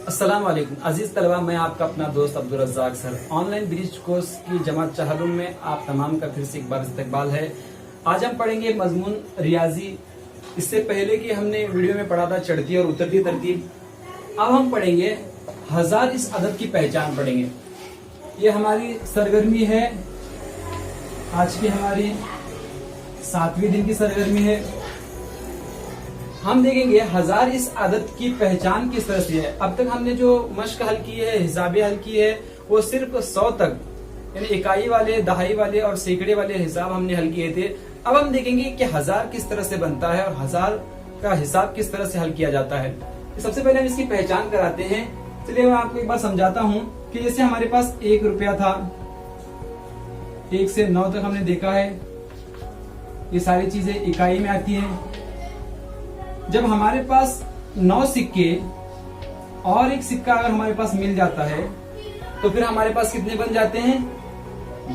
अस्सलाम वालेकुम अजीज तलबा, मैं आपका अपना दोस्त Abdul रज़्ज़ाक sir. Online bridge course की जमात चाहलूम में आप तमाम का फिर से एक बार इस्तकबाल है। आज हम पढ़ेंगे मजमून रियाजी। इससे पहले कि हमने वीडियो में पढ़ा था चढ़ती और उतरती तरतीब, अब हम पढ़ेंगे हजार इस अदद की पहचान पढ़ेंगे। ये हमारी सरगर्मी है, आज की हमारी 7वें दिन की सरगर्मी है। हम देखेंगे हजार इस आदत की पहचान किस तरह से है। अब तक हमने जो मश्क हल की है, हिसाबे हल की है, वो सिर्फ 100 तक यानी इकाई वाले, दहाई वाले और सैकड़े वाले हिसाब हमने हल किए थे। अब हम देखेंगे कि हजार किस तरह से बनता है और हजार का हिसाब किस तरह से हल किया जाता है। तो सबसे पहले हम इसकी पहचान कराते हैं। चलिए मैं आपको एक बार समझाता हूँ कि जैसे हमारे पास 1 रुपया था, 1 से 9 तक हमने देखा है। ये सारी चीजें इकाई में आती हैं। जब हमारे पास 9 सिक्के और एक सिक्का अगर हमारे पास मिल जाता है तो फिर हमारे पास कितने बन जाते हैं?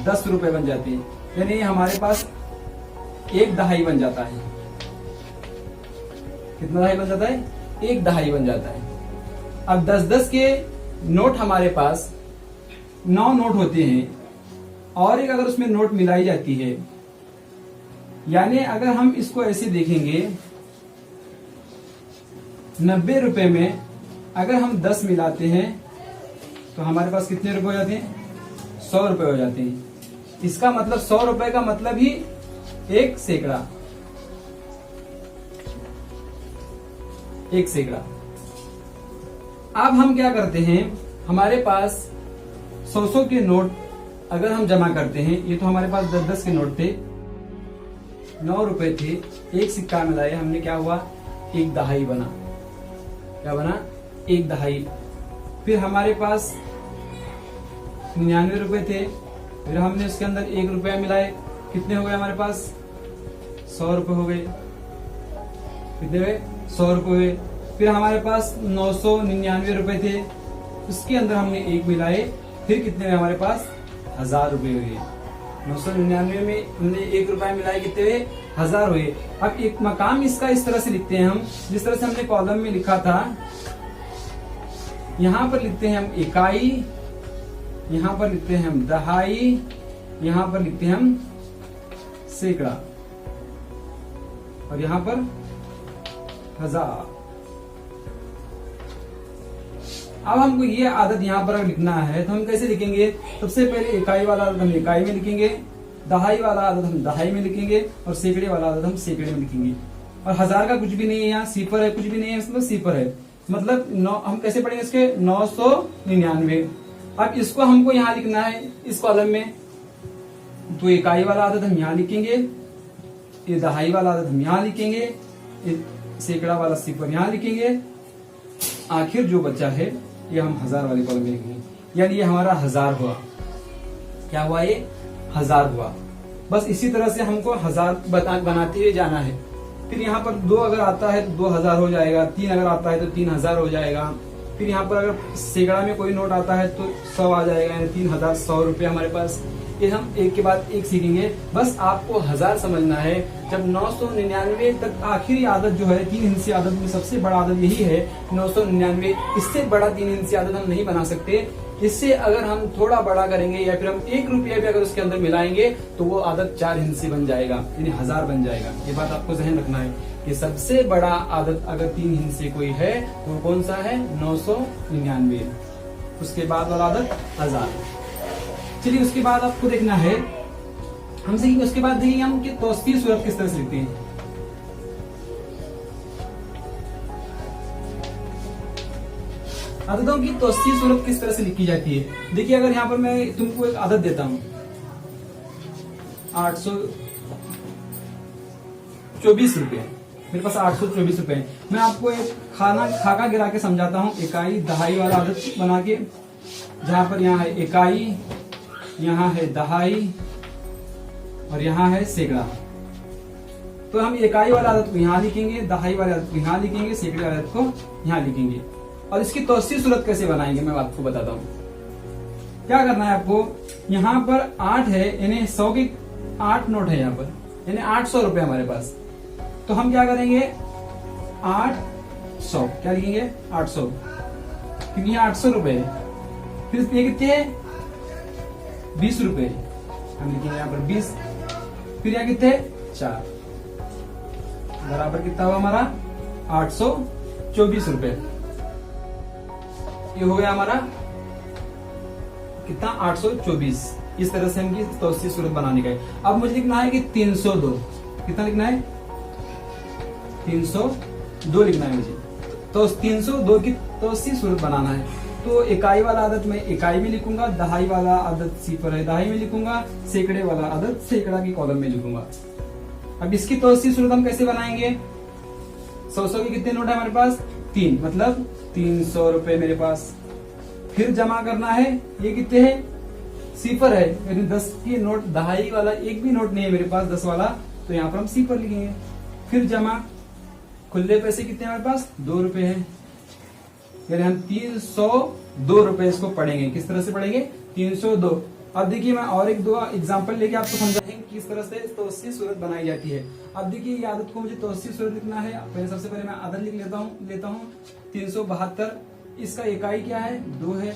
10 रुपए बन जाते हैं। यानी हमारे पास एक दहाई बन जाता है। कितना दहाई बन जाता है? एक दहाई बन जाता है। अब 10-10 के नोट हमारे पास 9 नोट होते हैं और एक अगर उसमें नोट मिलाई जाती है, यानी अगर हम इसको ऐसे देखेंगे 90 रुपए में अगर हम 10 मिलाते हैं तो हमारे पास कितने रुपए हो जाते हैं? 100 रुपए हो जाते हैं। इसका मतलब 100 रुपए का मतलब ही एक सैकड़ा। एक सैकड़ा। अब हम क्या करते हैं, हमारे पास 100 के नोट अगर हम जमा करते हैं, ये तो हमारे पास 10-10 के नोट थे, 9 रुपए थे, एक सिक्का मिलाए, हमने क्या हुआ? एक दहाई बना। क्या बना? एक दहाई। फिर हमारे पास 99 रुपए थे, फिर हमने उसके अंदर 1 रुपया मिलाए, कितने हो गए हमारे पास? 100 रुपए हो गए। कितने हुए? 100 रुपए हुए। फिर हमारे पास 999 रुपए थे, उसके अंदर हमने 1 मिलाए, फिर कितने हुए हमारे पास? 1000 रुपए हुए। 999 में हमने 1 रुपया मिलाए, कितने हुए? 1000 हुए। अब एक मकाम इसका इस तरह से लिखते हैं हम, जिस तरह से हमने कॉलम में लिखा था, यहाँ पर लिखते हैं हम इकाई, यहाँ पर लिखते हैं हम दहाई, यहाँ पर लिखते हैं हम सैकड़ा और यहाँ पर 1000। अब हमको ये आदत यहाँ पर लिखना है तो हम कैसे लिखेंगे? सबसे पहले इकाई वाला आदत हम इकाई में लिखेंगे, दहाई वाला आदत हम दहाई में लिखेंगे और सैकड़े वाला आदत हम सैकड़े में लिखेंगे। और 1000 का कुछ भी नहीं है, यहाँ सिफर है, कुछ भी नहीं है, इसमें सिफर है। मतलब हम कैसे पढ़ेंगे इसके? 999। अब इसको हमको यहाँ लिखना है इस कॉलम में, तो इकाई वाला आदत हम यहाँ लिखेंगे, ये दहाई वाला आदत हम यहाँ लिखेंगे, ये सैकड़ा वाला सिफर यहाँ लिखेंगे। आखिर जो बचा है ये हम 1000 वाले कॉलम में लिखेंगे। यानी ये हमारा 1000 हुआ। क्या हुआ? ये 1000 हुआ। बस इसी तरह से हमको 1000 बनाते हुए जाना है। फिर यहाँ पर 2 अगर आता है तो 2000 हो जाएगा, 3 अगर आता है तो 3000 हो जाएगा। फिर यहाँ पर अगर सैकड़ा में कोई नोट आता है तो 100 आ जाएगा, यानी 3000, 100 रुपये हमारे पास। ये हम एक के बाद एक सीखेंगे। बस आपको 1000 समझना है। जब 999 तक आखिरी आदत जो है 3 हिस्से आदत में सबसे बड़ा आदत यही है 999। इससे बड़ा 3 हिस्से आदत हम नहीं बना सकते। इससे अगर हम थोड़ा बड़ा करेंगे या फिर हम 1 रुपया भी अगर उसके अंदर मिलाएंगे तो वो आदत 4 हिस्से बन जाएगा, यानी 1000 बन जाएगा। ये बात आपको ज़हन रखना है कि सबसे बड़ा आदत अगर 3 हिस्से कोई है तो कौन सा है? 999। उसके बाद वाला आदत 1000। चलिए उसके बाद आपको देखना है, हम सीखेंगे। उसके बाद देखेंगे हम कि तौसीफ़ी सूरत किस तरह से लिखते हैं। आदतों की तौसीफ़ी सूरत किस तरह से लिखी जाती है। देखिए, अगर यहाँ पर मैं तुमको एक आदत देता हूं 824 रुपए, मेरे पास 824 रुपए। मैं आपको एक खाका गिरा के समझाता हूँ। इकाई दहाई वाला आदत बना के, जहां पर यहाँ है इकाई, यहाँ है दहाई और यहाँ है सैकड़ा। तो हम इकाई वाला आदत को यहाँ लिखेंगे, दहाई वाले आदत को यहाँ लिखेंगे, सैकड़े वाले आदत को यहाँ लिखेंगे। और इसकी तौसीफ़ी सूरत कैसे बनाएंगे मैं आपको बताता हूँ। क्या करना है आपको? यहाँ पर 8 है, यानी 100 के 8 नोट है यहाँ पर, यानी 800 रुपए हमारे पास। तो हम क्या करेंगे? 800 क्या लिखेंगे? 800। क्योंकि यहाँ 800 रुपए है। फिर ये कितने है 20 रुपए, हम लिखेंगे यहाँ पर 20। फिर यहाँ कितने 4 बराबर कितना हुआ हमारा 824 रुपए। ये हो गया हमारा कितना 824। इस तरह से हम तौसीफ सूरत बनाने का है। अब मुझे लिखना है कि 302, कितना लिखना है 302 लिखना है मुझे। तो 302 की तौसीफ सूरत बनाना है। तो इकाई वाला आदत मैं इकाई में लिखूंगा, दहाई वाला आदत सिफर है दहाई में लिखूंगा, सैकड़े वाला आदत सैकड़ा की कॉलम में लिखूंगा। अब इसकी तौसीफ सूरत हम कैसे बनाएंगे, 100 के कितने नोट है हमारे पास 3, मतलब 300 रुपए मेरे पास। फिर जमा करना है, ये कितने है सिफर है, यानी 10 की नोट, दहाई वाला एक भी नोट नहीं है मेरे पास 10 वाला, तो यहाँ पर हम सिफर लिखेंगे। फिर जमा, खुले पैसे कितने हमारे पास 2 रुपए है, यानी हम 302 रुपए इसको पढ़ेंगे। किस तरह से पढ़ेंगे 302। अब देखिए मैं और एक 2 एग्जाम्पल लेके आपको समझाएंगे किस तरह से तौसीफ सूरत बनाई जाती है। अब देखिए ये आदत को मुझे तौसीफ सूरत लिखना है। पहले सबसे पहले मैं आदत लिख लेता हूँ 372। इसका इकाई क्या है 2 है,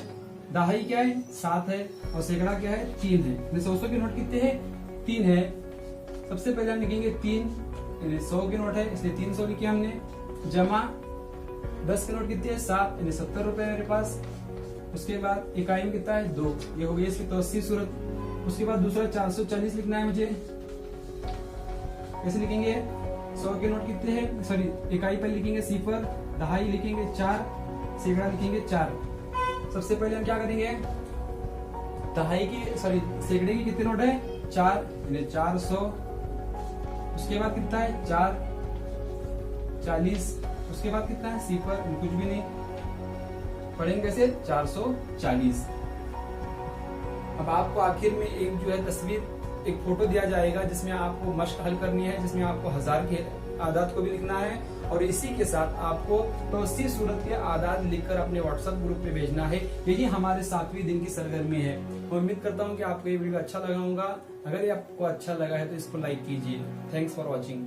दहाई क्या है 7 है, और सैकड़ा क्या है 3 है। 100 के नोट कितने हैं 3 है। सबसे पहले हम लिखेंगे 3, 100 के नोट है इसलिए 300 लिखे हमने। जमा 10 के नोट कितने हैं 7, यानी 70 रुपए मेरे पास। उसके बाद इकाई में कितना है 2, ये हो गई इसकी तौसीफ सूरत। उसके बाद दूसरा 440 लिखना है मुझे। कैसे लिखेंगे 100 के नोट कितने हैं, सॉरी इकाई पर लिखेंगे सिफर, दहाई लिखेंगे 4, सैकड़ा लिखेंगे 4। सबसे पहले हम क्या करेंगे दहाई की सॉरी सैकड़े की कितने नोट है 4, यानी 400। उसके बाद कितना है 440। उसके बाद कितना है सिफर, कुछ भी नहीं, पढ़ेंगे कैसे 440। अब आपको आखिर में एक जो है तस्वीर, एक फोटो दिया जाएगा जिसमें आपको मश्क हल करनी है, जिसमें आपको 1000 के आदात को भी लिखना है, और इसी के साथ आपको तौसीफ सूरत के आदात लिखकर अपने व्हाट्सएप ग्रुप में भेजना है। यही हमारे 7वें दिन की सरगर्मी है। मैं उम्मीद करता हूँ कि आपको ये वीडियो अच्छा लगा होगा। अगर ये आपको अच्छा लगा है तो इसको लाइक कीजिए। Thanks for watching.